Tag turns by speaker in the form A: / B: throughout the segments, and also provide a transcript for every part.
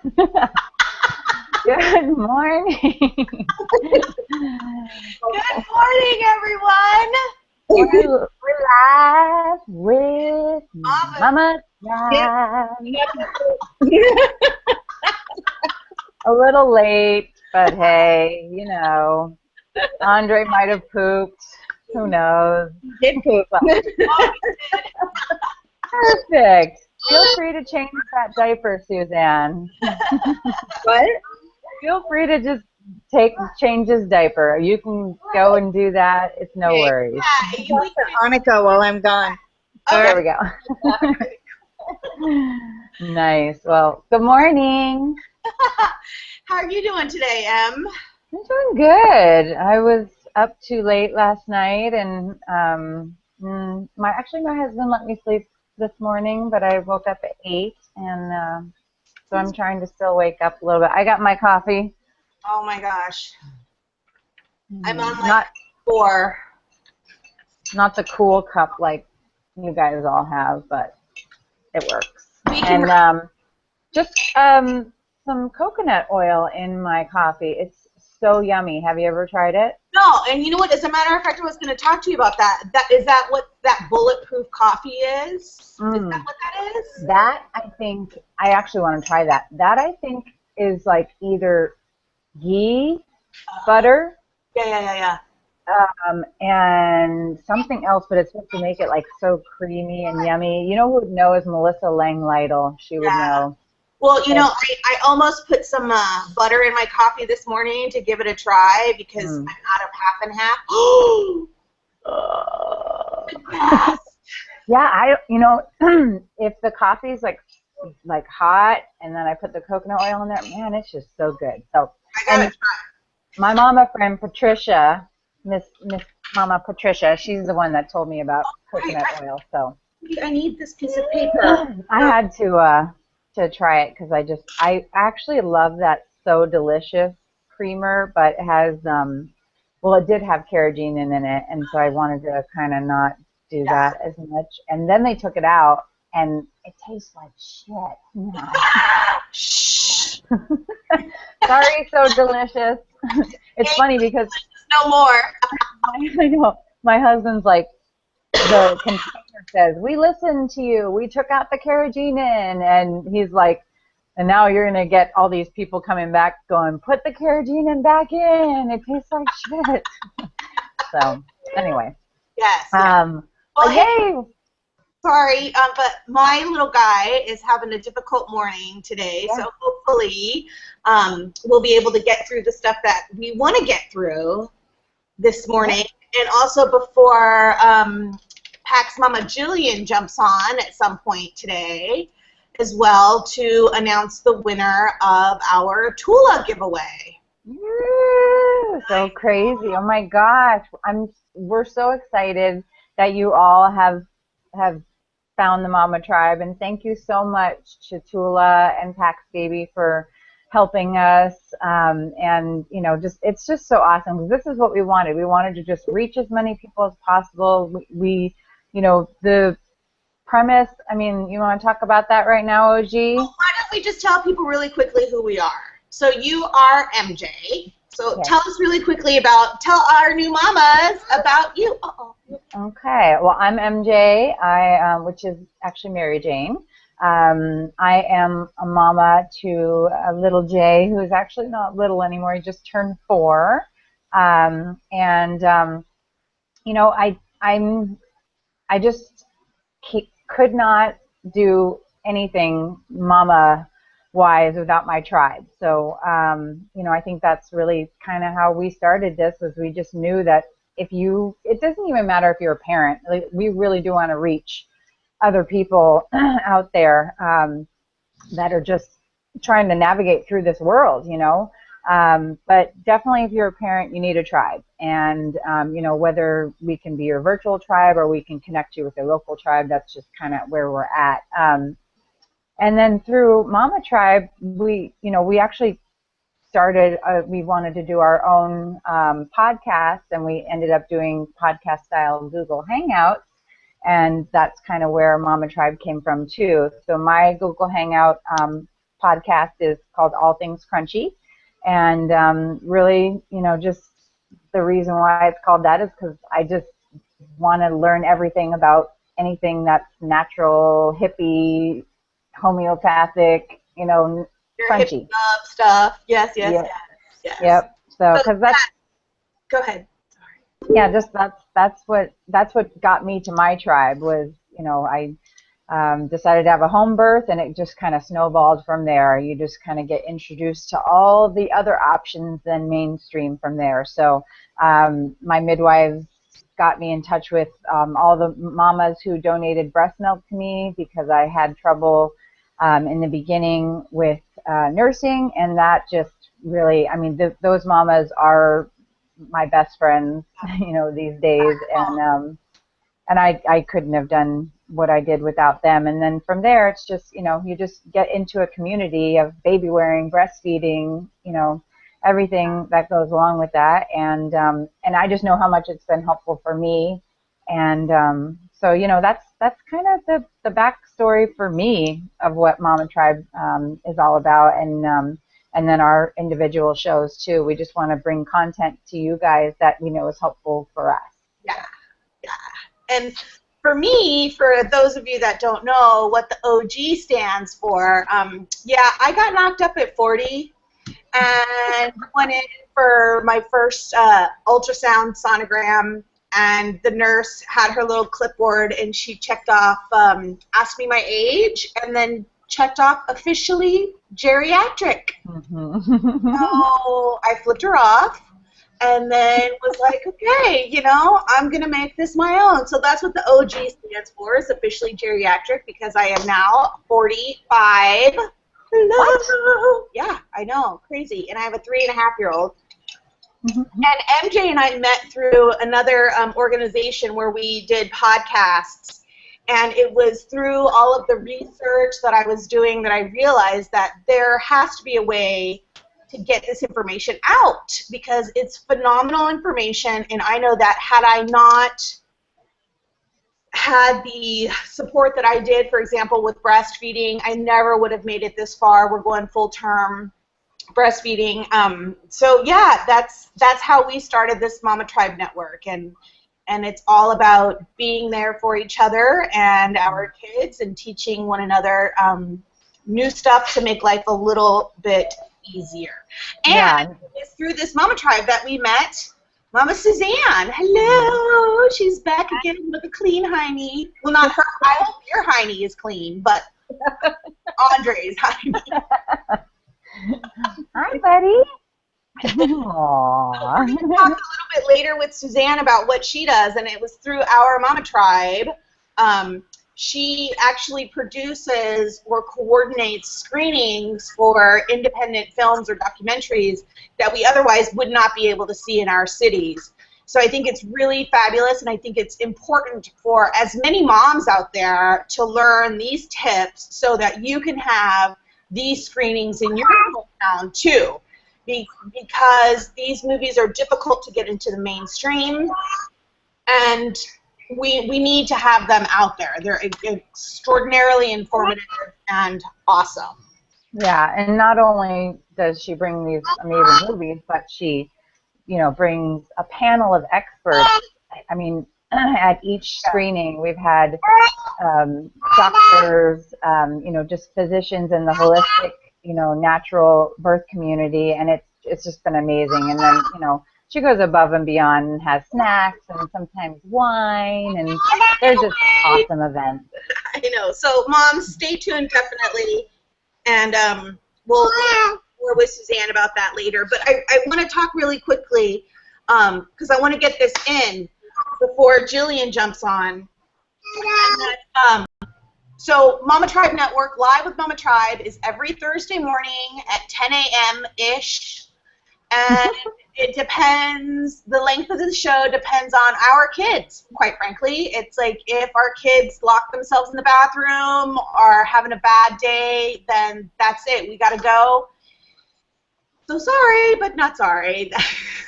A: Good morning.
B: Good morning, everyone.
A: We're live with Mama Tribe. A little late, but hey, you know, Andre might have pooped. Who knows?
B: He did poop.
A: Perfect. Feel free to change that diaper, Suzanne.
B: What?
A: Feel free to just change his diaper. You can go and do that. It's no worries.
B: Yeah, you wait for Annika while I'm gone.
A: There we go. Nice. Well, good morning.
B: How are you doing today, Em?
A: I'm doing good. I was up too late last night, and my husband let me sleep this morning, but I woke up at 8, and so I'm trying to still wake up a little bit. I got my coffee.
B: Oh my gosh. I'm on like
A: not
B: 4.
A: Not the cool cup like you guys all have, but it works. And just some coconut oil in my coffee. It's so yummy. Have you ever tried it?
B: No, and you know what? As a matter of fact, I was going to talk to you about that. Is that what that bulletproof coffee is? Is that what that is?
A: That, I think, I actually want to try that. That, I think, is like either ghee, butter, and something else, but it's supposed to make it like so creamy and yummy. You know who would know is Melissa Lang-Lytle. She would know.
B: Well, you know, I almost put some butter in my coffee this morning to give it a try because I'm out of half and half.
A: Yeah, if the coffee's like hot and then I put the coconut oil in there, man, it's just so good. So
B: I gotta try.
A: My mama friend Patricia, Miss Mama Patricia, she's the one that told me about coconut oil. So
B: I need this piece of paper.
A: I had to try it because I actually love that So Delicious creamer, but it has well, it did have carrageenan in it, and so I wanted to kind of not do that as much. And then they took it out, and it tastes like shit. Sorry, So Delicious. It's funny because
B: no more.
A: I know my husband's like, the container says, "We listened to you. We took out the carrageenan," and he's like, "And now you're gonna get all these people coming back going, put the carrageenan back in. It tastes like shit." So anyway.
B: Yes.
A: Well, yay.
B: Sorry, but my little guy is having a difficult morning today, so hopefully we'll be able to get through the stuff that we want to get through this morning. And also before Pax Mama Jillian jumps on at some point today as well to announce the winner of our Tula giveaway.
A: So crazy. Oh my gosh. We're so excited that you all have found the Mama Tribe, and thank you so much to Tula and Pax Baby for helping us, and you know, it's just so awesome because this is what we wanted. We wanted to just reach as many people as possible. We you know, the premise, I mean, you want to talk about that right now, OG?
B: Well, why don't we just tell people really quickly who we are? So you are MJ. So tell us really quickly tell our new mamas about you.
A: Okay, well, I'm MJ, which is actually Mary Jane. I am a mama to a little Jay, who is actually not little anymore. He just turned 4. You know, I just could not do anything mama-wise without my tribe. So, you know, I think that's really kind of how we started this, was we just knew that it doesn't even matter if you're a parent, like, we really do want to reach other people out there that are just trying to navigate through this world, you know. But definitely if you're a parent, you need a tribe. And, you know, whether we can be your virtual tribe or we can connect you with a local tribe, that's just kind of where we're at. And then through Mama Tribe, we actually started, we wanted to do our own podcast, and we ended up doing podcast style Google Hangouts. And that's kind of where Mama Tribe came from too. So my Google Hangout podcast is called All Things Crunchy. And really, just the reason why it's called that is because I just want to learn everything about anything that's natural, hippie, homeopathic,
B: Your
A: crunchy.
B: hippie stuff. Yes, yes,
A: Yeah.
B: yes, yes.
A: Yep. So, because
B: go ahead.
A: yeah, just that's what got me to my tribe was, I decided to have a home birth, and it just kind of snowballed from there. You just kind of get introduced to all the other options than mainstream from there. So my midwives got me in touch with all the mamas who donated breast milk to me because I had trouble in the beginning with nursing, and that just really, I mean, those mamas are my best friends, these days, and I couldn't have done what I did without them. And then from there, it's just, you just get into a community of baby wearing, breastfeeding, everything that goes along with that. And I just know how much it's been helpful for me. And so, that's kind of the backstory for me of what Mama Tribe is all about. And then our individual shows too. We just want to bring content to you guys that we know is helpful for us.
B: Yeah, yeah. And for me, for those of you that don't know what the OG stands for, yeah, I got knocked up at 40 and went in for my first ultrasound sonogram, and the nurse had her little clipboard and she checked off, asked me my age, and then checked off officially geriatric.
A: Mm-hmm.
B: So I flipped her off. And then was like, okay, I'm going to make this my own. So that's what the OG stands for, is officially geriatric, because I am now 45. Hello. What? Yeah, I know, crazy. And I have a 3.5-year-old. Mm-hmm. And MJ and I met through another organization where we did podcasts. And it was through all of the research that I was doing that I realized that there has to be a way to get this information out, because it's phenomenal information, and I know that had I not had the support that I did, for example, with breastfeeding, I never would have made it this far. We're going full-term breastfeeding. So yeah, that's how we started this Mama Tribe Network, and it's all about being there for each other and our kids and teaching one another new stuff to make life a little bit easier. And it's through this Mama Tribe that we met Mama Suzanne. Hello. She's back again with a clean hiney. Well, not her. I hope your hiney is clean, but Andre's hiney.
A: Hi, buddy.
B: Aww. We're going to talk a little bit later with Suzanne about what she does, and it was through our Mama Tribe. She actually produces or coordinates screenings for independent films or documentaries that we otherwise would not be able to see in our cities. So I think it's really fabulous, and I think it's important for as many moms out there to learn these tips so that you can have these screenings in your hometown too. Because these movies are difficult to get into the mainstream, and we need to have them out there. They're extraordinarily informative and awesome.
A: Yeah, and not only does she bring these amazing movies, but she, brings a panel of experts. I mean, at each screening, we've had doctors, just physicians in the holistic, natural birth community, and it's just been amazing. And then, she goes above and beyond and has snacks and sometimes wine, and they're just awesome events.
B: I know. So, moms, stay tuned definitely, and we'll more with Suzanne about that later. But I want to talk really quickly because I want to get this in before Jillian jumps on. And so Mama Tribe Network, Live with Mama Tribe, is every Thursday morning at 10 a.m.-ish. And it depends, the length of the show depends on our kids, quite frankly. It's like if our kids lock themselves in the bathroom or having a bad day, then that's it. We got to go. So sorry, but not sorry.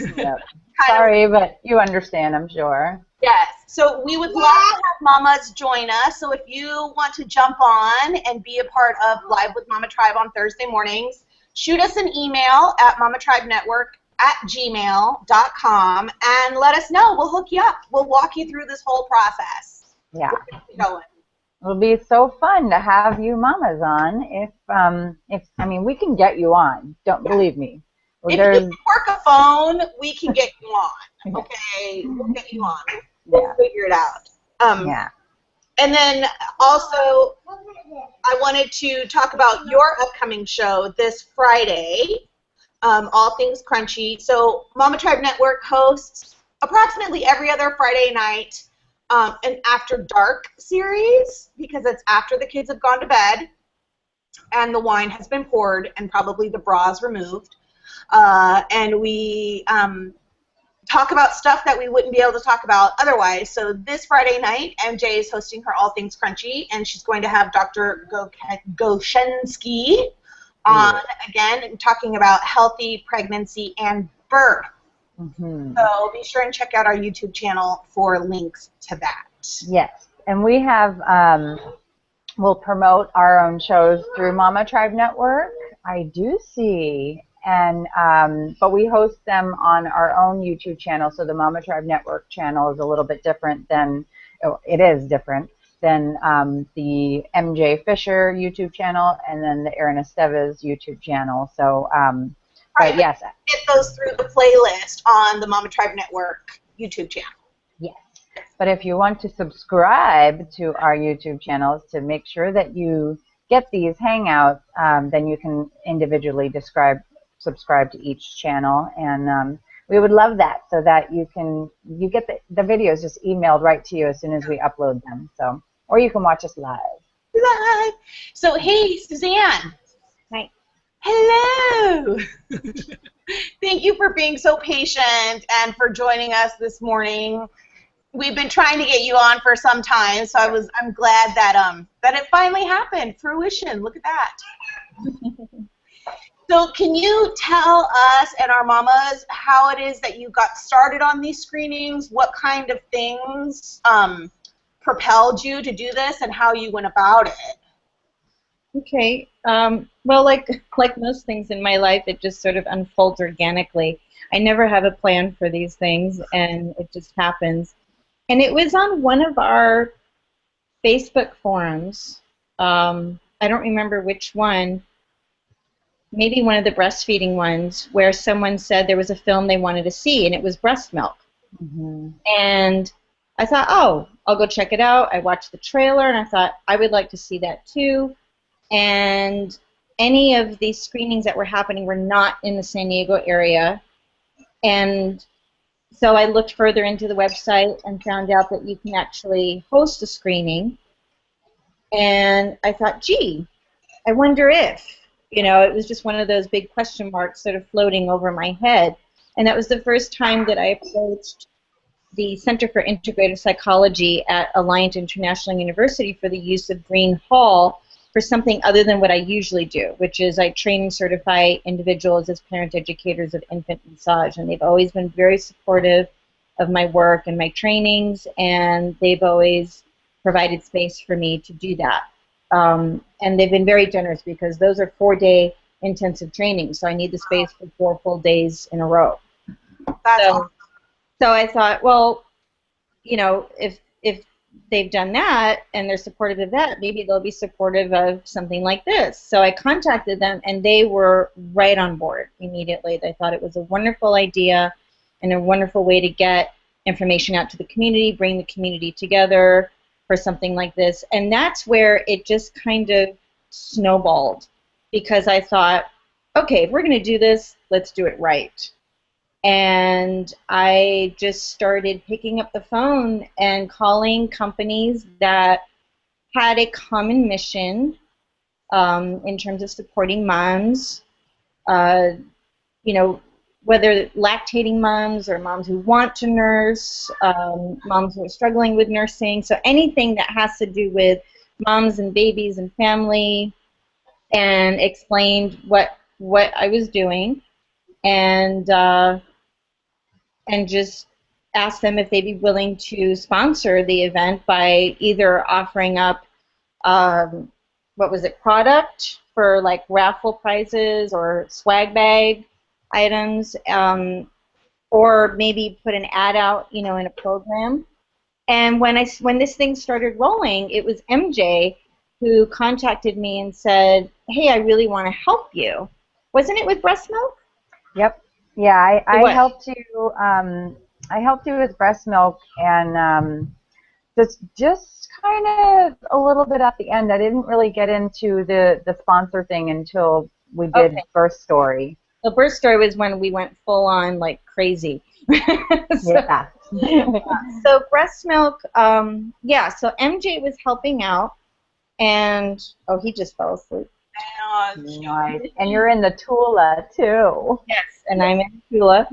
A: Yep. Sorry, but you understand, I'm sure.
B: Yes. So we would love to have mamas join us. So if you want to jump on and be a part of Live with Mama Tribe on Thursday mornings, shoot us an email at mamatribenetwork@gmail.com and let us know. We'll hook you up. We'll walk you through this whole process.
A: Yeah.
B: Going.
A: It'll be so fun to have you mamas on. If I mean, we can get you on. Don't believe me.
B: If you can work a phone, we can get you on. Okay, we'll get you on. We'll figure it out.
A: Yeah.
B: And then also, I wanted to talk about your upcoming show this Friday, All Things Crunchy. So Mama Tribe Network hosts approximately every other Friday night an After Dark series, because it's after the kids have gone to bed and the wine has been poured and probably the bras removed. And we talk about stuff that we wouldn't be able to talk about otherwise. So this Friday night, MJ is hosting her All Things Crunchy, and she's going to have Dr. Goshensky on again, talking about healthy pregnancy and birth. So be sure and check out our YouTube channel for links to that.
A: Yes, and we have, we'll promote our own shows through Mama Tribe Network. I do see. And but we host them on our own YouTube channel, so the Mama Tribe Network channel is a little bit different than, it is different than the MJ Fisher YouTube channel and then the Erin Esteves YouTube channel. So, but yes.
B: Get those through the playlist on the Mama Tribe Network YouTube channel.
A: Yes. But if you want to subscribe to our YouTube channels to make sure that you get these hangouts, then you can individually subscribe to each channel, and we would love that, so that you get the videos just emailed right to you as soon as we upload them. So, or you can watch us live.
B: So hey, Suzanne.
A: Hi.
B: Hello. Thank you for being so patient and for joining us this morning. We've been trying to get you on for some time, so I'm glad that that it finally happened. Fruition. Look at that. So can you tell us and our mamas how it is that you got started on these screenings, what kind of things propelled you to do this, and how you went about it?
C: Okay. Well, like most things in my life, it just sort of unfolds organically. I never have a plan for these things, and it just happens. And it was on one of our Facebook forums. I don't remember which one. Maybe one of the breastfeeding ones, where someone said there was a film they wanted to see, and it was breast milk. And I thought, oh, I'll go check it out. I watched the trailer, and I thought, I would like to see that too. And any of these screenings that were happening were not in the San Diego area. And so I looked further into the website and found out that you can actually host a screening. And I thought, gee, I wonder if. You know, it was just one of those big question marks sort of floating over my head. And that was the first time that I approached the Center for Integrative Psychology at Alliant International University for the use of Green Hall for something other than what I usually do, which is I train and certify individuals as parent educators of infant massage. And they've always been very supportive of my work and my trainings, and they've always provided space for me to do that. And they've been very generous, because those are 4-day intensive trainings, so I need the space for 4 full days in a row. So I thought, well, you know, if they've done that and they're supportive of that, maybe they'll be supportive of something like this. So I contacted them, and they were right on board immediately. They thought it was a wonderful idea and a wonderful way to get information out to the community, bring the community together for something like this. And that's where it just kind of snowballed, because I thought, okay, if we're going to do this, let's do it right. And I just started picking up the phone and calling companies that had a common mission in terms of supporting moms, you know, whether lactating moms or moms who want to nurse, moms who are struggling with nursing, so anything that has to do with moms and babies and family, and explained what I was doing, and asked them if they'd be willing to sponsor the event by either offering up, what was it, product for like raffle prizes or swag bag items, or maybe put an ad out, you know, in a program. And when this thing started rolling, it was MJ who contacted me and said, "Hey, I really want to help you." Wasn't it with breast milk?
A: Yep. Yeah, I
C: What?
A: helped you. I helped you with breast milk, and just kind of a little bit at the end. I didn't really get into the sponsor thing until we did
C: Okay.
A: Birth Story.
C: The birth story was when we went full on like crazy.
A: Yeah.
C: So breast milk, yeah. So MJ was helping out, and oh, he just fell asleep.
A: Nice. And you're in the Tula too.
C: Yes, and I'm in Tula.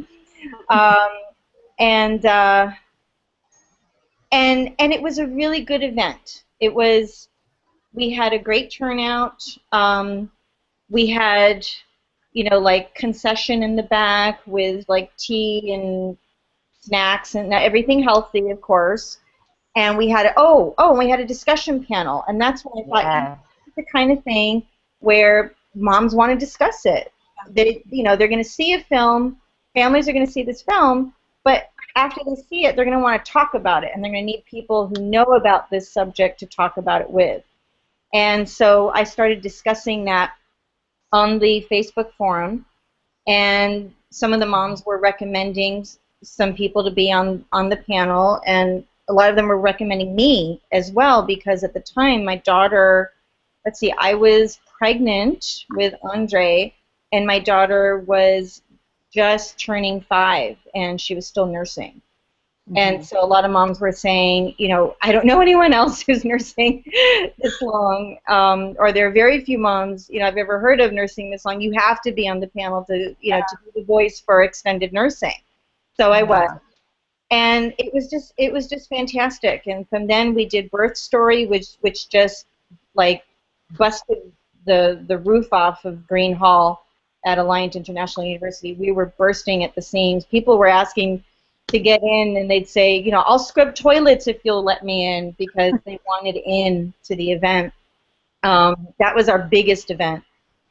C: And it was a really good event. We had a great turnout. We had, you know, like concession in the back with like tea and snacks and everything healthy, of course. And we had we had a discussion panel, and that's when I thought,
A: Yeah.
C: this is the kind of thing where moms want to discuss it. They're going to see a film, families are going to see this film, but after they see it, they're going to want to talk about it, and they're going to need people who know about this subject to talk about it with. And so I started discussing that on the Facebook forum, and some of the moms were recommending some people to be on the panel, and a lot of them were recommending me as well, because at the time my daughter, I was pregnant with Andre, and my daughter was just turning 5, and she was still nursing. Mm-hmm. And so a lot of moms were saying, you know, I don't know anyone else who's nursing this long, or there are very few moms, you know, I've ever heard of nursing this long. You have to be on the panel to, you know, to be the voice for extended nursing. So I was. And it was just fantastic. And from then we did Birth Story, which just like busted the roof off of Green Hall at Alliant International University. We were bursting at the seams. People were asking to get in, and they'd say, you know, I'll scrub toilets if you'll let me in, because they wanted in to the event. That was our biggest event.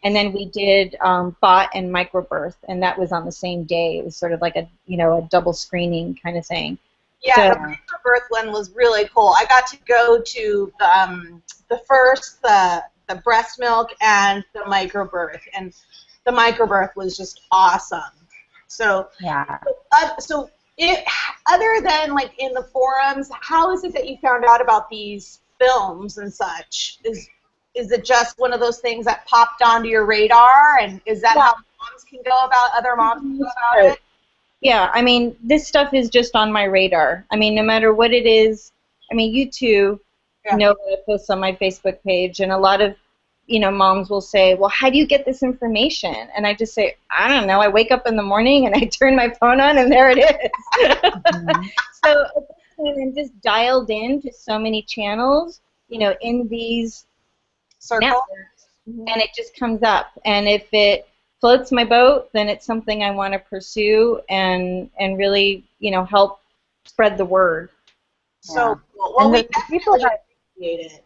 C: And then we did BOT and microbirth, and that was on the same day. It was sort of like a double screening kind of thing.
B: Yeah, so, the microbirth one was really cool. I got to go to the breast milk and the microbirth, and the microbirth was just awesome. So yeah. Other than like in the forums, how is it that you found out about these films and such? Is it just one of those things that popped onto your radar, and is that how moms can go about, other moms can go about it?
C: Yeah, I mean, this stuff is just on my radar. I mean, no matter what it is, I mean, you two know what I post on my Facebook page, and a lot of, you know, moms will say, well, how do you get this information? And I just say, I don't know. I wake up in the morning and I turn my phone on, and there it is. Mm-hmm. So I'm just dialed in to so many channels, you know, in these networks, and it just comes up. And if it floats my boat, then it's something I want to pursue and really, you know, help spread the word.
B: So,
A: we people that appreciate it.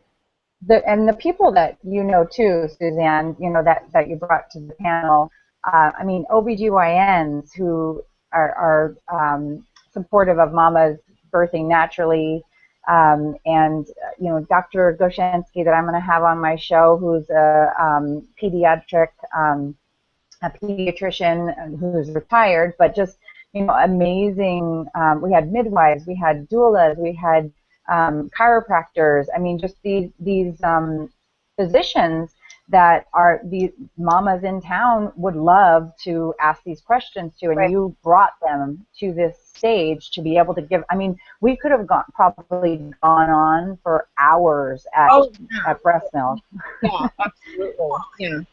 A: The people that you know too, Suzanne, you know, that you brought to the panel, I mean, OBGYNs who are supportive of mamas birthing naturally, and, you know, Dr. Goshansky that I'm going to have on my show, who's a pediatrician who's retired, but just, you know, amazing. We had midwives, we had doulas, we had chiropractors. I mean, just these physicians that are these mamas in town would love to ask these questions to, and you brought them to this stage to be able to give. I mean, we could have probably gone on for hours at breast milk.
C: Yeah, absolutely.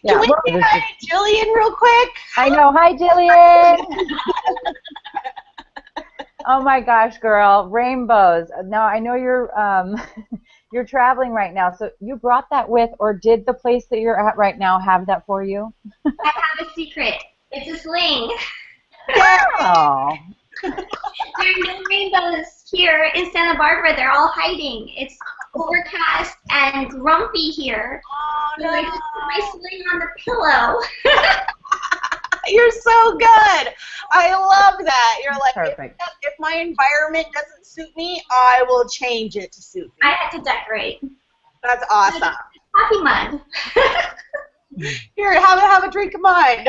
C: Yeah.
B: Can we say hi to Jillian real quick?
A: I know. Hi, Jillian. Oh my gosh, girl, rainbows. Now I know you're you're traveling right now, so you brought that with, or did the place that you're at right now have that for you?
D: I have a secret. It's a sling.
A: Oh.
D: There are no rainbows here in Santa Barbara. They're all hiding. It's overcast and grumpy here.
B: Oh,
D: So I just put my sling on the pillow.
B: You're so good. I love that. You're like,
A: Perfect.
B: if my environment doesn't suit me, I will change it to suit me.
D: I had to decorate.
B: That's awesome.
D: Coffee mug.
B: Here, have a drink of mine.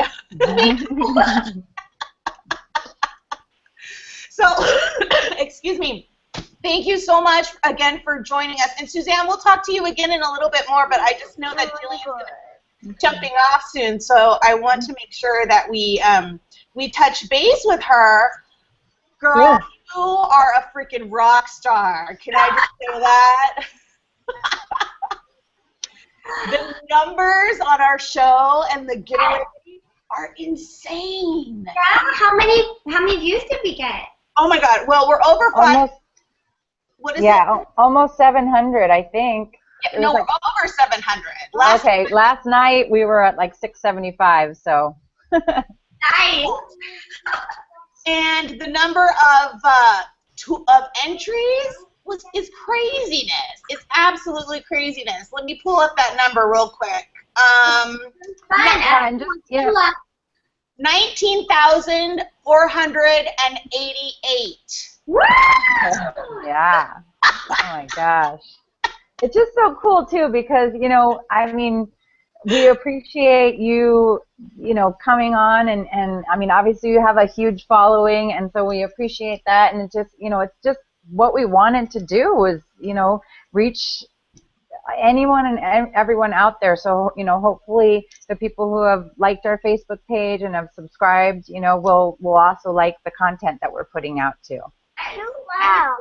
B: So, excuse me. Thank you so much again for joining us. And Suzanne, we'll talk to you again in a little bit more, but I just know that Jillian's going to be jumping off soon, so I want to make sure that we touch base with her. Girl, you are a freaking rock star. Can I just say that? The numbers on our show and the giveaway are insane.
D: Yeah? How many views did we get?
B: Oh my God! Well, we're over 5. What is it?
A: Yeah, almost 700, I think.
B: No, we're over 700.
A: Okay, last night we were at like 675. So.
D: Nice.
B: And the number of entries is craziness. It's absolutely craziness. Let me pull up that number real quick.
D: Fun.
B: 19,488.
D: Woo!
A: Yeah. Oh my gosh. It's just so cool too because, you know, I mean, we appreciate you, you know, coming on and I mean, obviously you have a huge following and so we appreciate that and it's just, you know, it's just what we wanted to do was, you know, reach anyone and everyone out there. So, you know, hopefully the people who have liked our Facebook page and have subscribed, you know, will also like the content that we're putting out too.
D: Wow.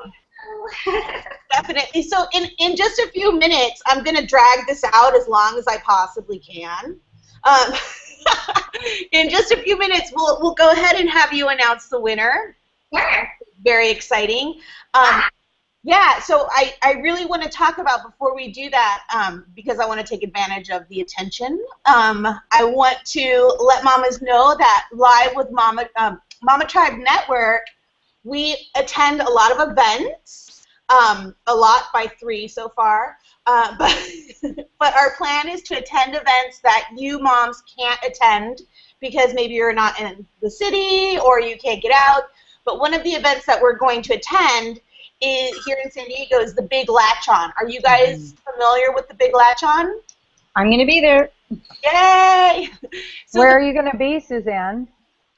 B: Definitely. So in just a few minutes, I'm going to drag this out as long as I possibly can. In just a few minutes, we'll go ahead and have you announce the winner.
D: Sure.
B: Very exciting. Yeah, so I really want to talk about, before we do that, because I want to take advantage of the attention, I want to let mamas know that live with Mama Tribe Network, we attend a lot of events, a lot by 3 so far, but our plan is to attend events that you moms can't attend because maybe you're not in the city or you can't get out. But one of the events that we're going to attend is here in San Diego is the Big Latch-On. Are you guys familiar with the Big Latch-On?
C: I'm going to be there.
B: Yay! So
A: Where are you going to be, Suzanne?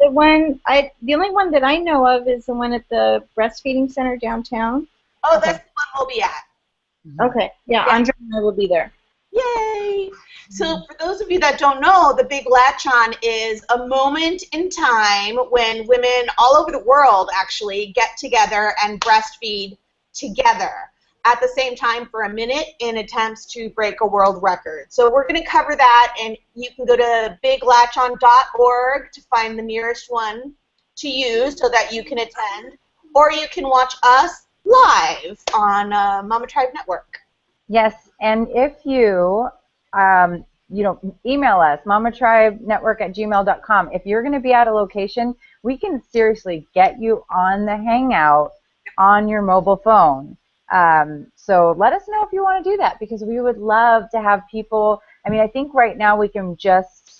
C: The only one that I know of is the one at the breastfeeding center downtown.
B: Oh, that's the one we'll be at.
C: Okay. Yeah, Andre and I will be there.
B: Yay! So for those of you that don't know, the Big Latch-On is a moment in time when women all over the world actually get together and breastfeed together at the same time for a minute in attempts to break a world record. So we're going to cover that, and you can go to biglatchon.org to find the nearest one to you so that you can attend, or you can watch us live on Mama Tribe Network.
A: Yes, and if you, you know, email us, mamatribenetwork@gmail.com. If you're going to be at a location, we can seriously get you on the Hangout on your mobile phone. So let us know if you want to do that because we would love to have people. I mean, I think right now we can just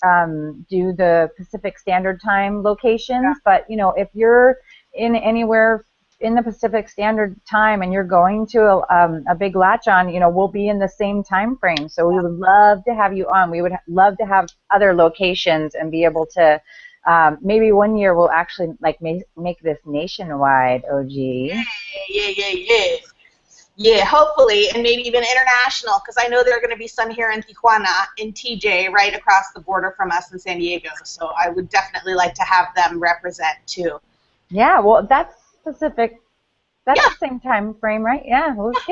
A: do the Pacific Standard Time locations, but, you know, if you're in anywhere in the Pacific Standard Time and you're going to a Big Latch-On, you know, we'll be in the same time frame. So we would love to have you on. We would love to have other locations and be able to, maybe one year we'll actually like make this nationwide, OG.
B: Yeah. Yeah, hopefully, and maybe even international, because I know there are going to be some here in Tijuana, in TJ, right across the border from us in San Diego. So I would definitely like to have them represent too. Yeah,
A: well, that's Pacific. That's the same time frame, right? Yeah. Let's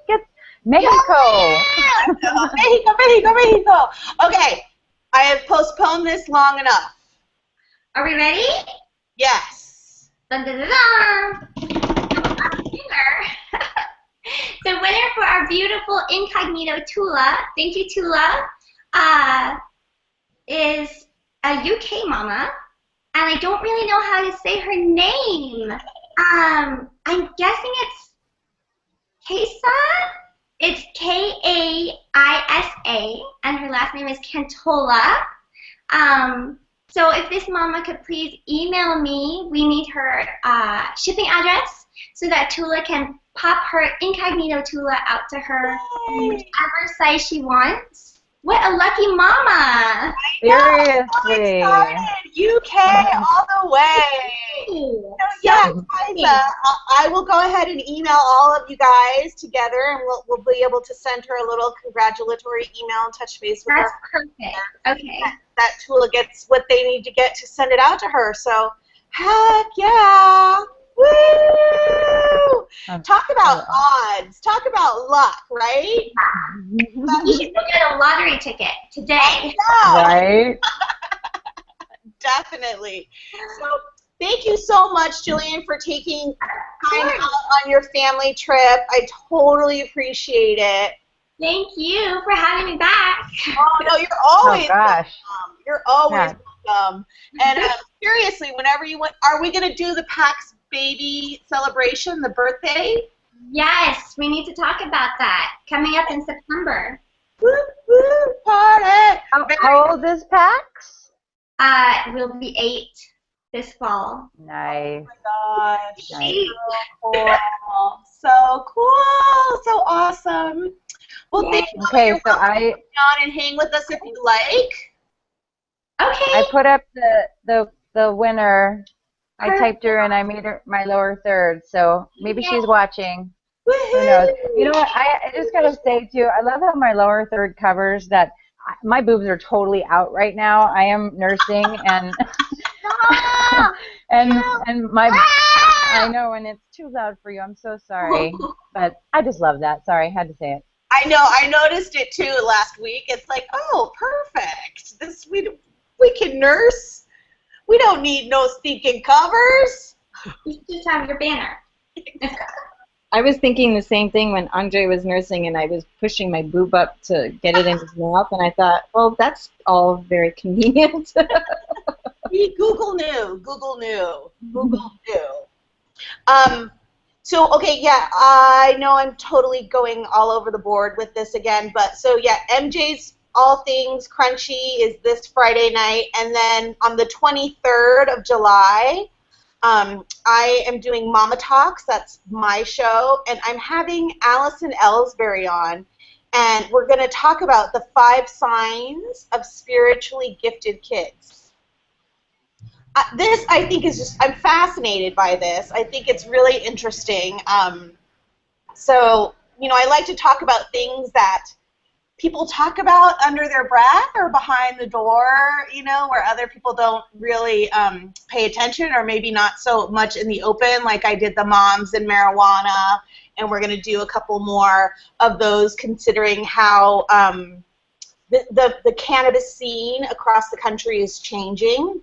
A: get Mexico.
B: Yeah. Mexico. Okay, I have postponed this long enough.
D: Are we ready?
B: Yes.
D: Dun, dun, dun, dun. The winner for our beautiful incognito Tula, thank you Tula, is a UK mama, and I don't really know how to say her name. I'm guessing it's Kaisa. It's Kaisa, and her last name is Cantola. So if this mama could please email me, we need her shipping address so that Tula can pop her incognito Tula out to her in whichever size she wants. What a lucky mama!
A: Seriously.
B: UK all the way. So yeah, Kaisa, I will go ahead and email all of you guys together, and we'll be able to send her a little congratulatory email and touch base with her.
D: That's perfect. Okay.
B: That Tula gets what they need to get to send it out to her. So heck yeah! Woo! Talk about odds. Talk about luck, right?
D: You should go get a lottery ticket today.
A: Right?
B: Definitely. So thank you so much, Jillian, for taking time out on your family trip. I totally appreciate it.
D: Thank you for having me back.
B: Oh, no, you're always welcome. You're always welcome. And seriously, whenever you want, are we going to do the PAX baby celebration, the birthday?
D: Yes, we need to talk about that. Coming up in September.
B: Woo, woo, party!
A: How old is Pax?
D: We'll be 8 this fall.
A: Nice.
B: Oh my gosh.
A: Nice.
B: So cool. So cool. So awesome. Well, thank you.
A: Okay,
B: You're
A: so
B: welcome to come on and hang with us if you like.
D: Okay.
A: I put up the winner. I typed her and I made her my lower third, so maybe she's watching. Who knows? You know what? I just gotta say too, I love how my lower third covers that. My boobs are totally out right now. I am nursing and and my I know, and it's too loud for you. I'm so sorry, but I just love that. Sorry, I had to say it.
B: I know. I noticed it too last week. It's like, oh, perfect. This we can nurse. We don't need no stinking covers.
D: You just have your banner.
C: I was thinking the same thing when Andre was nursing and I was pushing my boob up to get it in his mouth, and I thought, well, that's all very convenient.
B: Google knew. Google knew. Google knew. So, okay, yeah, I know I'm totally going all over the board with this again, but so, yeah, MJ's All Things Crunchy is this Friday night, and then on the 23rd of July, I am doing Mama Talks. That's my show, and I'm having Allison Ellsbury on, and we're going to talk about the 5 signs of spiritually gifted kids. This, I think, is just, I'm fascinated by this. I think it's really interesting. So, you know, I like to talk about things that people talk about under their breath or behind the door, you know, where other people don't really pay attention, or maybe not so much in the open, like I did the moms and marijuana, and we're going to do a couple more of those, considering how the cannabis scene across the country is changing.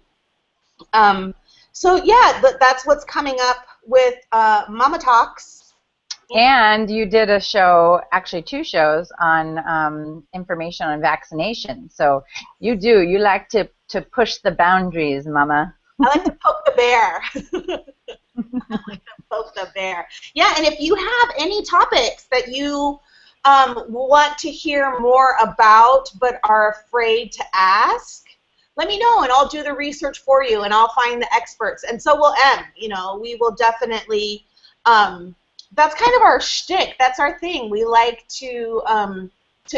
B: So yeah, that's what's coming up with Mama Talks.
A: And you did a show, actually 2 shows, on information on vaccination. So you like to push the boundaries, Mama.
B: I like to poke the bear. I like to poke the bear. Yeah, and if you have any topics that you want to hear more about but are afraid to ask, let me know, and I'll do the research for you, and I'll find the experts. And so will Em. You know, we will definitely. That's kind of our shtick. That's our thing. We like to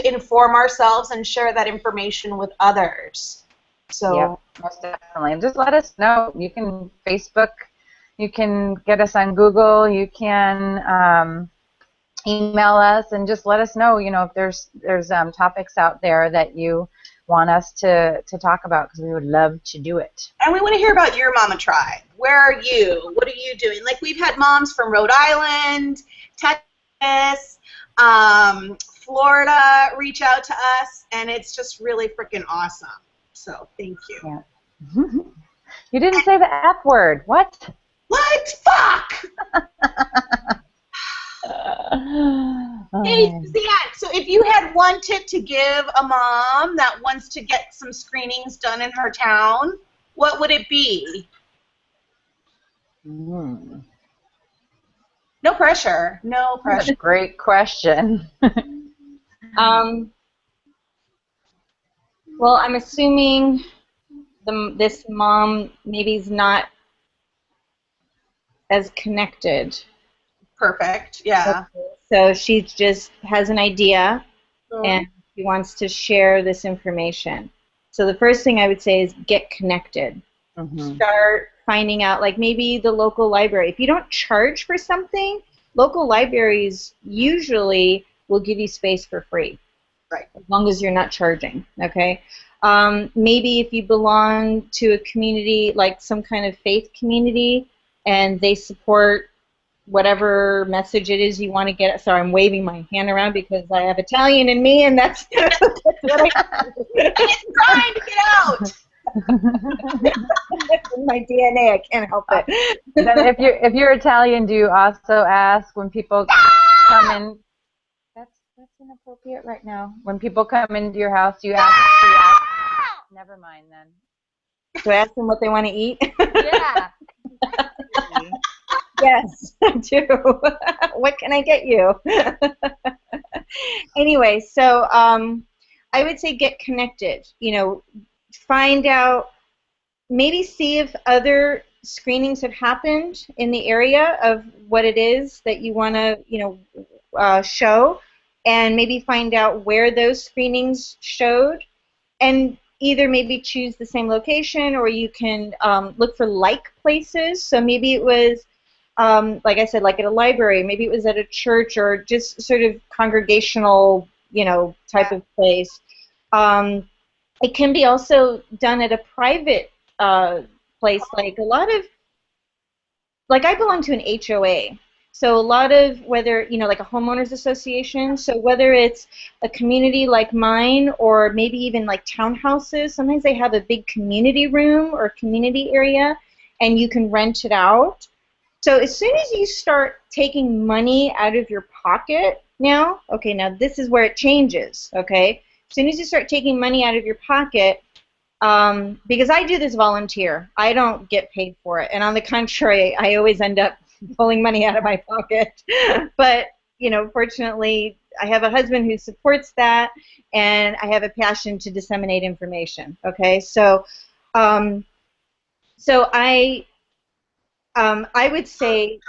B: inform ourselves and share that information with others. So
A: yep, most definitely. And just let us know. You can Facebook. You can get us on Google. You can email us, and just let us know. You know, if there's topics out there that you want us to talk about, because we would love to do it.
B: And we want to hear about your Mama Tribe. Where are you? What are you doing? Like, we've had moms from Rhode Island, Texas, Florida reach out to us, and it's just really freaking awesome. So thank you.
A: Yeah. You didn't say the F word. What?
B: What? Fuck! Hey, Suzanne, so if you had one tip to give a mom that wants to get some screenings done in her town, what would it be?
A: Mm.
B: No pressure. No
A: That's
B: pressure.
A: a great question.
C: Well, I'm assuming this mom maybe is not as connected.
B: Perfect. Yeah.
C: So she just has an idea and she wants to share this information. So the first thing I would say is get connected.
A: Mm-hmm.
C: Start finding out, like maybe the local library. If you don't charge for something, local libraries usually will give you space for free.
B: Right.
C: As long as you're not charging, okay? Maybe if you belong to a community, like some kind of faith community, and they support whatever message it is you want to get. Sorry, I'm waving my hand around because I have Italian in me, and that's what I
B: It's trying to get out.
C: it's in my DNA. I can't help it.
A: Then if you're Italian, do you also ask when people come in? That's inappropriate right now. When people come into your house, you ask. Never mind then.
C: Do I ask them what they want to eat?
A: Yeah.
C: Yes, I do. What can I get you? Anyway, so I would say get connected. You know, find out, maybe see if other screenings have happened in the area of what it is that you want to, show, and maybe find out where those screenings showed, and either maybe choose the same location, or you can look for like places. So maybe it was, like I said, like at a library, maybe it was at a church, or just sort of congregational, type of place. It can be also done at a private place, like a lot of, like I belong to an HOA. So a lot of, whether, like a homeowners association, so whether it's a community like mine, or maybe even like townhouses, sometimes they have a big community room or community area, and you can rent it out. So as soon as you start taking money out of your pocket now, okay, now this is where it changes, okay? As soon as you start taking money out of your pocket, because I do this volunteer, I don't get paid for it, and on the contrary, I always end up pulling money out of my pocket. But, fortunately, I have a husband who supports that, and I have a passion to disseminate information, okay? So, I would say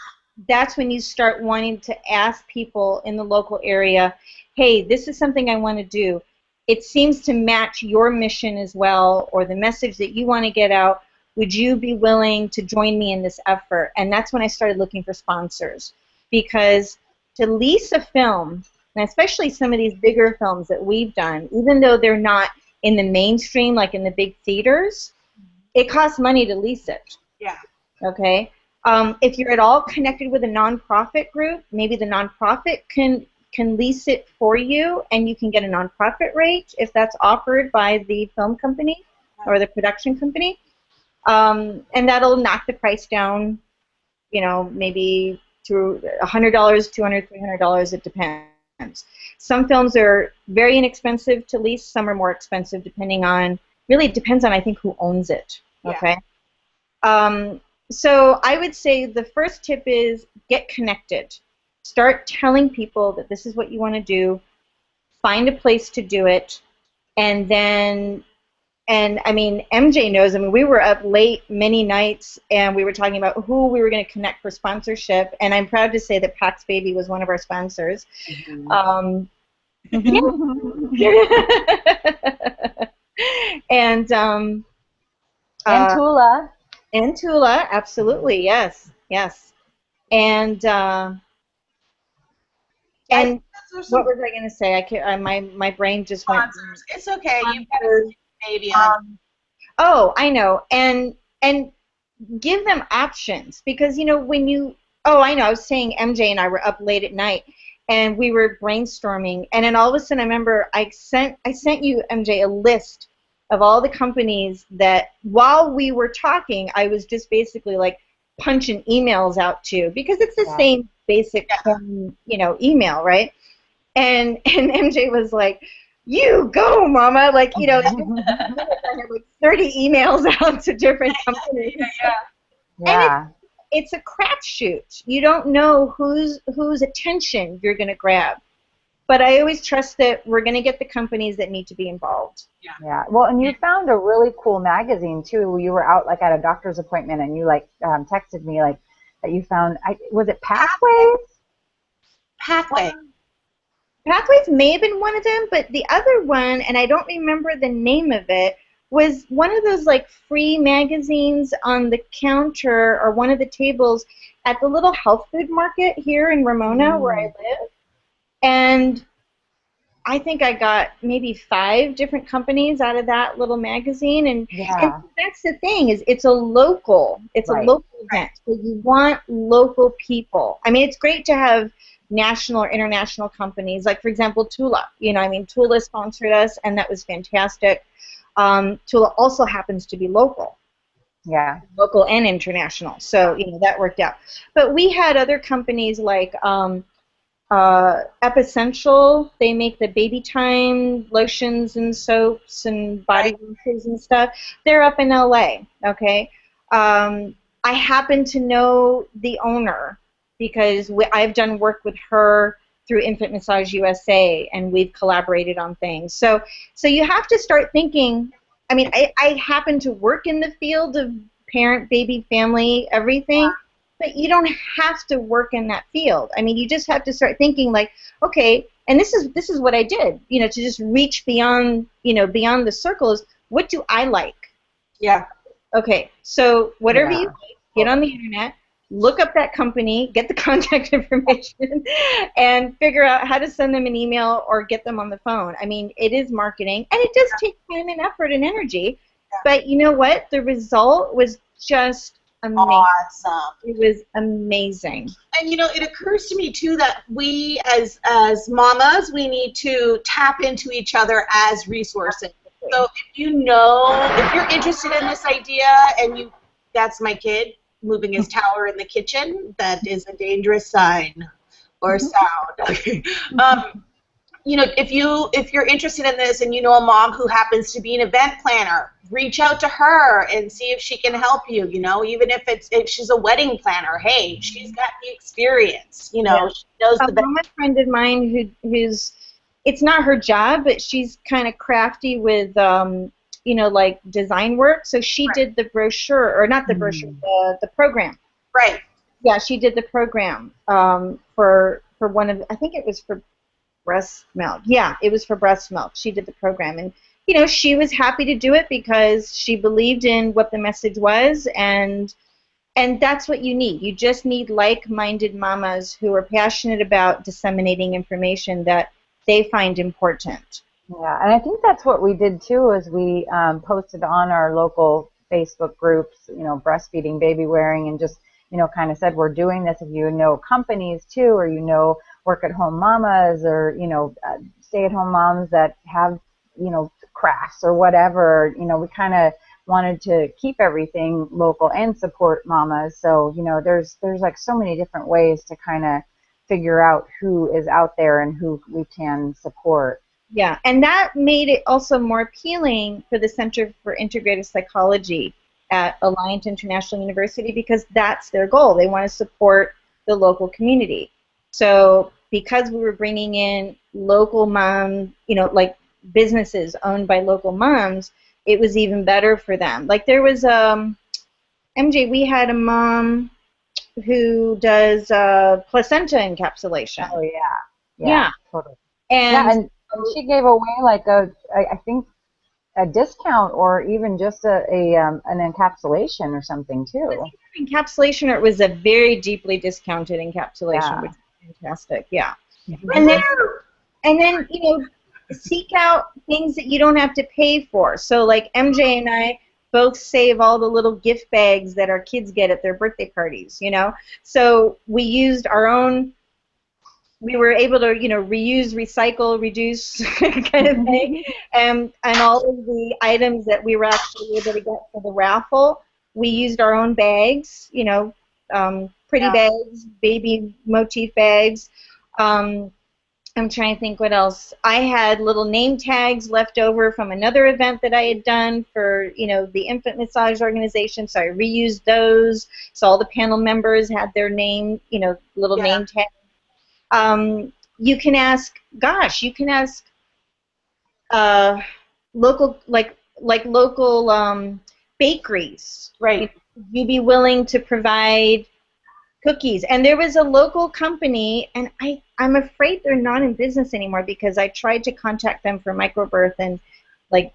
C: that's when you start wanting to ask people in the local area, hey, this is something I want to do. It seems to match your mission as well, or the message that you want to get out. Would you be willing to join me in this effort? And that's when I started looking for sponsors. Because to lease a film, and especially some of these bigger films that we've done, even though they're not in the mainstream, like in the big theaters, it costs money to lease it.
B: Yeah.
C: Okay? If you're at all connected with a nonprofit group, maybe the nonprofit can lease it for you, and you can get a nonprofit rate if that's offered by the film company or the production company. And that'll knock the price down, maybe to $100, $200, $300, it depends. Some films are very inexpensive to lease, some are more expensive depending on, really it depends on, I think, who owns it, okay? Yeah. So I would say the first tip is get connected. Start telling people that this is what you want to do, find a place to do it, and then, and I mean, MJ knows, I mean, we were up late many nights, and we were talking about who we were going to connect for sponsorship, and I'm proud to say that Pax Baby was one of our sponsors. Mm-hmm. And
A: Tula.
C: And Tula, absolutely, yes, yes. And what was I going to say? I can't. My brain just went.
B: It's okay. You've got a baby on.
C: Oh, I know. And give them options, because when you. Oh, I know. I was saying MJ and I were up late at night, and we were brainstorming, and then all of a sudden I remember I sent you, MJ, a list of all the companies that, while we were talking, I was just basically like punching emails out to, because it's the same basic email, right? And MJ was like, you go, Mama. Like, you know, in minutes I had like 30 emails out to different companies.
A: Yeah.
C: And it's a crapshoot. You don't know whose attention you're going to grab. But I always trust that we're going to get the companies that need to be involved.
A: Yeah. Well, and you found a really cool magazine too. You were out like at a doctor's appointment, and you like texted me like that you found. Was it Pathways?
C: Pathways may have been one of them, but the other one, and I don't remember the name of it, was one of those like free magazines on the counter or one of the tables at the little health food market here in Ramona where I live. And I think I got maybe 5 different companies out of that little magazine, and that's the thing, is it's a local event. So you want local people. I mean, it's great to have national or international companies, like for example Tula. You know, I mean, Tula sponsored us, and that was fantastic. Tula also happens to be local.
A: Yeah.
C: Local and international. So, you know, that worked out. But we had other companies like Epessential. They make the baby time lotions and soaps and body washes and stuff. They're up in LA, okay? I happen to know the owner because I've done work with her through Infant Massage USA, and we've collaborated on things. So you have to start thinking. I mean, I happen to work in the field of parent, baby, family, everything. But you don't have to work in that field. I mean, you just have to start thinking like, okay, and this is what I did, you know, to just reach beyond, you know, beyond the circles. What do I like?
B: Yeah.
C: Okay, so whatever you like, get on the internet, look up that company, get the contact information, and figure out how to send them an email or get them on the phone. I mean, it is marketing, and it does take time and effort and energy. But you know what? The result was just amazing.
B: Awesome.
C: It was amazing.
B: And you know, it occurs to me too that we as mamas, we need to tap into each other as resources. So if you know, if you're interested in this idea and that's my kid moving his tower in the kitchen, that is a dangerous sign or sound. You know, if you're interested in this and you know a mom who happens to be an event planner, reach out to her and see if she can help you. You know, even if she's a wedding planner, hey, she's got the experience. You know, she knows the best.
C: A friend of mine who's it's not her job, but she's kind of crafty with you know, like design work. So she did the brochure, or not the brochure, the program.
B: Right.
C: Yeah, she did the program for one of, I think it was for breast milk. Yeah, it was for breast milk. She did the program, and you know, she was happy to do it because she believed in what the message was, and that's what you need. You just need like-minded mamas who are passionate about disseminating information that they find important.
A: Yeah, and I think that's what we did too, is we posted on our local Facebook groups, you know, breastfeeding, baby wearing, and just, you know, kind of said we're doing this. If you know companies too, or you know work-at-home mamas, or you know stay-at-home moms that have, you know, crafts or whatever, you know, we kind of wanted to keep everything local and support mamas. So, you know, there's like so many different ways to kind of figure out who is out there and who we can support.
C: Yeah, and that made it also more appealing for the Center for Integrative Psychology at Alliant International University, because that's their goal. They want to support the local community. So because we were bringing in local moms, you know, like businesses owned by local moms, it was even better for them. Like there was MJ, we had a mom who does placenta encapsulation.
A: Oh yeah, totally.
C: And
A: she gave away like I think a discount, or even just an encapsulation or something too.
C: It was either encapsulation, or it was a very deeply discounted encapsulation, which is fantastic. Yeah. And then you know, seek out things that you don't have to pay for. So like MJ and I both save all the little gift bags that our kids get at their birthday parties, you know. So we used our own. We were able to, you know, reuse, recycle, reduce kind of thing, and all of the items that we were actually able to get for the raffle, we used our own bags, you know, pretty bags, baby motif bags, I'm trying to think what else. I had little name tags left over from another event that I had done for, the infant massage organization, so I reused those. So all the panel members had their name, little name tags. You can ask, local, like local bakeries.
B: Right.
C: You'd be willing to provide cookies. And there was a local company, and I'm afraid they're not in business anymore because I tried to contact them for microbirth, and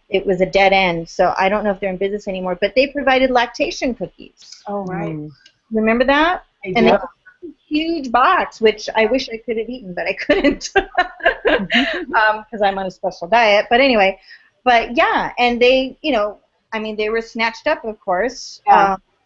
C: it was a dead end. So I don't know if they're in business anymore. But they provided lactation cookies.
B: Oh, right.
C: Remember that?
B: I
C: and
B: do.
C: they had a huge box, which I wish I could have eaten, but I couldn't because I'm on a special diet. But anyway, yeah, and they, they were snatched up, of course,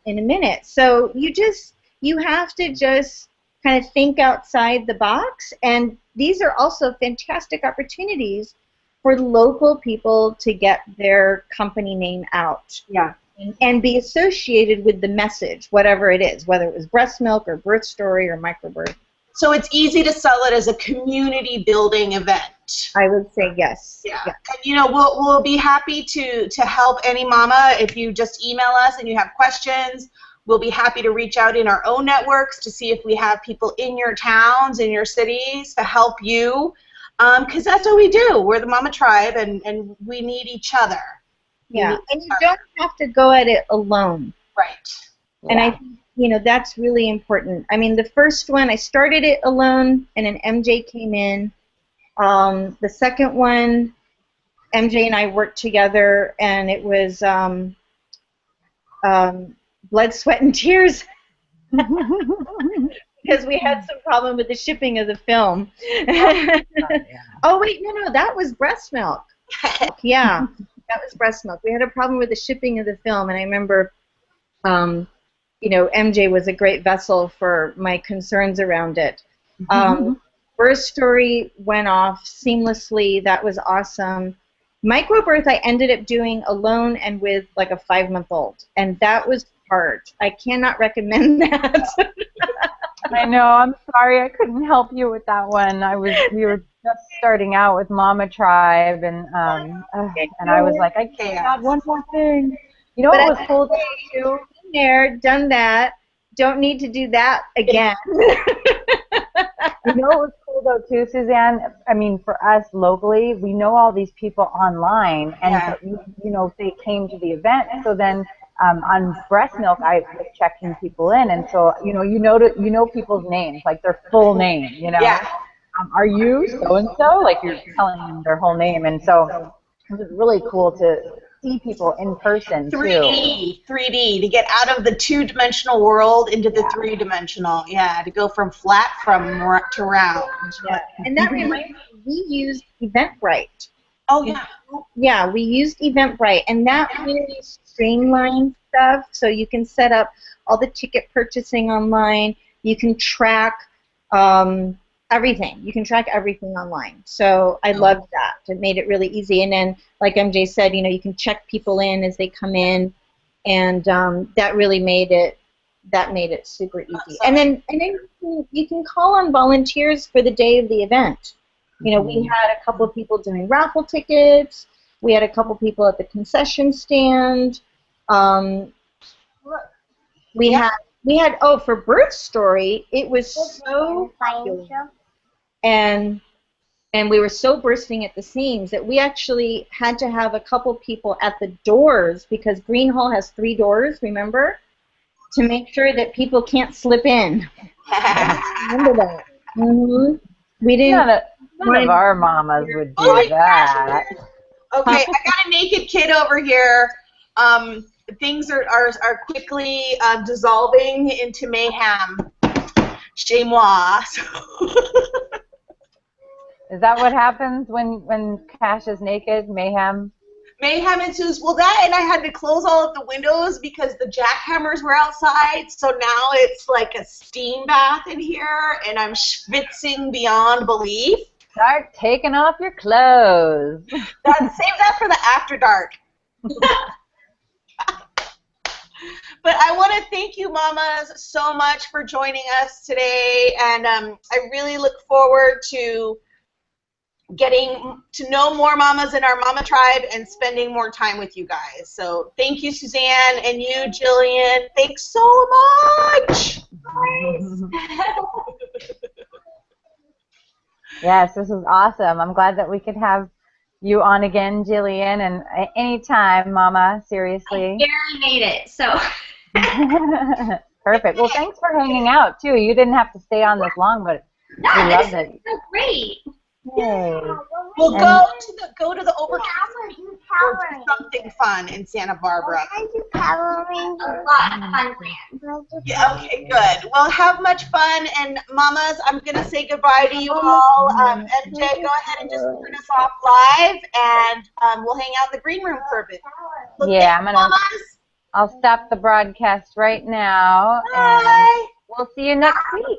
C: in a minute. So you have to just kind of think outside the box, and these are also fantastic opportunities for local people to get their company name out.
B: Yeah.
C: And be associated with the message, whatever it is, whether it was breast milk or birth story or microbirth.
B: So it's easy to sell it as a community building event.
C: I would say yes.
B: Yeah. And we'll be happy to help any mama. If you just email us and you have questions, we'll be happy to reach out in our own networks to see if we have people in your towns, in your cities to help you. Because that's what we do. We're the Mama Tribe, and we need each other.
C: Yeah, and you don't have to go at it alone.
B: Right.
C: And I think, that's really important. I mean, the first one, I started it alone, and an MJ came in. The second one, MJ and I worked together, and it was blood, sweat, and tears. Because we had some problem with the shipping of the film. Oh, wait, no, that was breast milk. Yeah, that was breast milk. We had a problem with the shipping of the film, and I remember, MJ was a great vessel for my concerns around it. Birth story went off seamlessly. That was awesome. Microbirth I ended up doing alone and with like a 5-month-old, and that was hard. I cannot recommend that.
A: I know. I'm sorry I couldn't help you with that one. We were just starting out with Mama Tribe, and I was like, I can't add one more thing. You know what was cool too?
C: Been there, done that. Don't need to do that again.
A: You know what was cool though too, Suzanne? I mean, for us locally, we know all these people online, and they came to the event. So then on breast milk, I was checking people in, and so you know people's names, like their full name.
B: Yeah.
A: Are you so and so? Like you're telling them their whole name, and so it was really cool to see people in person too.
B: 3D, to get out of the 2-dimensional world into the 3-dimensional. Yeah, to go from flat to round.
C: Yeah. And that reminds me, we used Eventbrite.
B: Oh, yeah.
C: Yeah, we used Eventbrite, and that really streamlined stuff, so you can set up all the ticket purchasing online. You can track everything. You can track everything online. So I loved that. It made it really easy. And then, like MJ said, you can check people in as they come in, and that really made it super easy. And then you can call on volunteers for the day of the event. We had a couple of people doing raffle tickets. We had a couple people at the concession stand. We had for birth story, it was so popular. And we were so bursting at the seams that we actually had to have a couple people at the doors, because Green Hall has 3 doors, remember? To make sure that people can't slip in. Remember that? We didn't.
A: None of our mamas would do that.
B: Okay, I got a naked kid over here. Things are quickly dissolving into mayhem. Chez moi.
A: Is that what happens when Cash is naked? Mayhem?
B: Mayhem ensues. Well, that, and I had to close all of the windows because the jackhammers were outside, so now it's like a steam bath in here, and I'm schwitzing beyond belief.
A: Start taking off your clothes.
B: Save that for the after dark. But I want to thank you, mamas, so much for joining us today, and I really look forward to getting to know more mamas in our mama tribe and spending more time with you guys. So thank you, Suzanne, and you, Jillian. Thanks so much.
A: Yes, this is awesome. I'm glad that we could have you on again, Jillian, and anytime, Mama, seriously.
D: I barely made it, so.
A: Perfect. Well, thanks for hanging out, too. You didn't have to stay on this long, but we loved it.
D: So great.
A: Yay.
B: We'll go to the overcast or do something fun in Santa Barbara.
D: A lot of fun plans.
B: Yeah, okay, good. Well, have much fun, and mamas, I'm gonna say goodbye to you all. MJ, go ahead and just turn us off live, and we'll hang out in the green room for a bit. So
A: Yeah,
B: mamas.
A: I'll stop the broadcast right now.
B: Bye.
A: And we'll see you next week.